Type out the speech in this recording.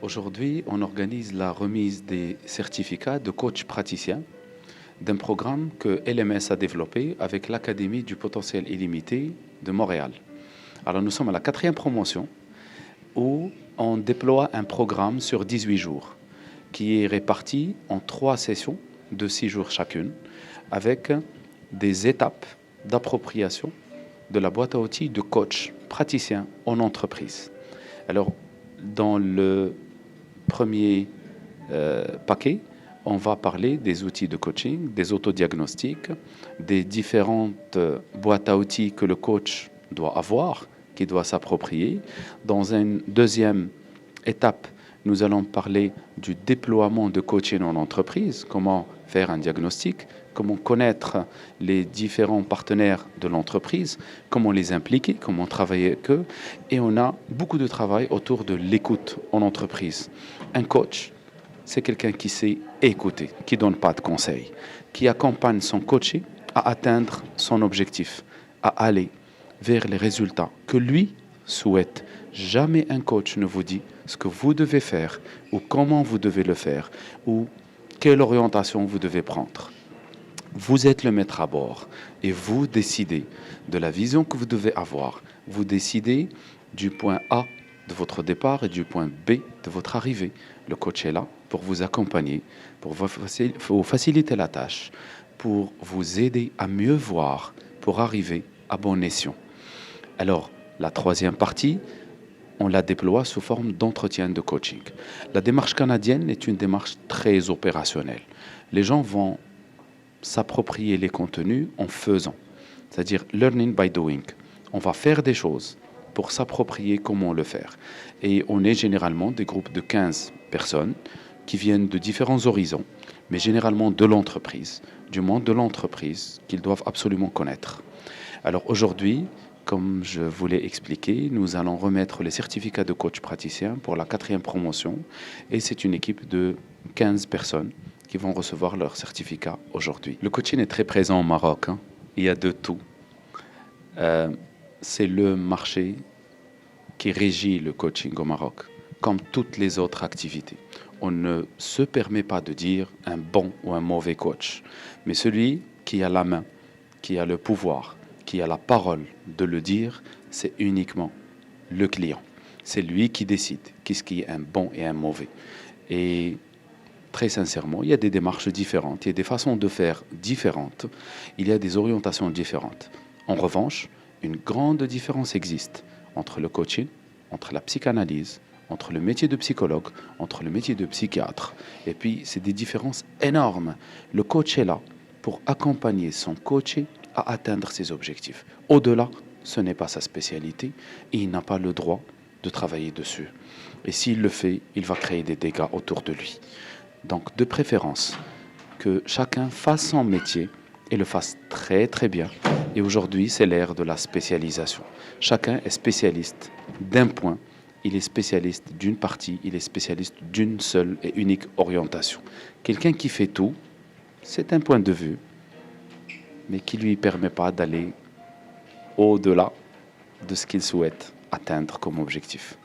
Aujourd'hui, on organise la remise des certificats de coach praticien d'un programme que LMS a développé avec l'Académie du potentiel illimité de Montréal. Alors nous sommes à la 4e promotion où on déploie un programme sur 18 jours qui est réparti en 3 sessions de 6 jours chacune avec des étapes d'appropriation de la boîte à outils de coach praticien en entreprise. Alors, dans le premier paquet, on va parler des outils de coaching, des autodiagnostics, des différentes boîtes à outils que le coach doit avoir, qui doit s'approprier. Dans une deuxième étape, nous allons parler du déploiement de coaching en entreprise, comment faire un diagnostic, comment connaître les différents partenaires de l'entreprise, comment les impliquer, comment travailler avec eux. Et on a beaucoup de travail autour de l'écoute en entreprise. Un coach, c'est quelqu'un qui sait écouter, qui ne donne pas de conseils, qui accompagne son coaché à atteindre son objectif, à aller vers les résultats que lui souhaite. Jamais un coach ne vous dit ce que vous devez faire ou comment vous devez le faire ou quelle orientation vous devez prendre. Vous êtes le maître à bord et vous décidez de la vision que vous devez avoir. Vous décidez du point A de votre départ et du point B de votre arrivée. Le coach est là pour vous accompagner, pour vous faciliter la tâche, pour vous aider à mieux voir, pour arriver à bon escient. Alors, la 3e partie, on la déploie sous forme d'entretien de coaching. La démarche canadienne est une démarche très opérationnelle. Les gens vont s'approprier les contenus en faisant, c'est-à-dire learning by doing. On va faire des choses pour s'approprier comment le faire. Et on est généralement des groupes de 15 personnes qui viennent de différents horizons, mais généralement de l'entreprise, du monde de l'entreprise qu'ils doivent absolument connaître. Alors aujourd'hui, comme je vous l'ai expliqué, nous allons remettre les certificats de coach praticien pour la 4e promotion et c'est une équipe de 15 personnes qui vont recevoir leur certificat aujourd'hui. Le coaching est très présent au Maroc, hein. Il y a de tout. C'est le marché qui régit le coaching au Maroc, comme toutes les autres activités. On ne se permet pas de dire un bon ou un mauvais coach, mais celui qui a la main, qui a le pouvoir, qui a la parole de le dire, c'est uniquement le client. C'est lui qui décide qu'est-ce qui est un bon et un mauvais. Et très sincèrement, il y a des démarches différentes, il y a des façons de faire différentes, il y a des orientations différentes. En revanche, une grande différence existe entre le coaching, entre la psychanalyse, entre le métier de psychologue, entre le métier de psychiatre. Et puis, c'est des différences énormes. Le coach est là pour accompagner son coaché à atteindre ses objectifs. Au-delà, ce n'est pas sa spécialité et il n'a pas le droit de travailler dessus. Et s'il le fait, il va créer des dégâts autour de lui. Donc, de préférence, que chacun fasse son métier et le fasse très très bien. Et aujourd'hui, c'est l'ère de la spécialisation. Chacun est spécialiste d'un point, il est spécialiste d'une partie, il est spécialiste d'une seule et unique orientation. Quelqu'un qui fait tout, c'est un point de vue, mais qui ne lui permet pas d'aller au-delà de ce qu'il souhaite atteindre comme objectif.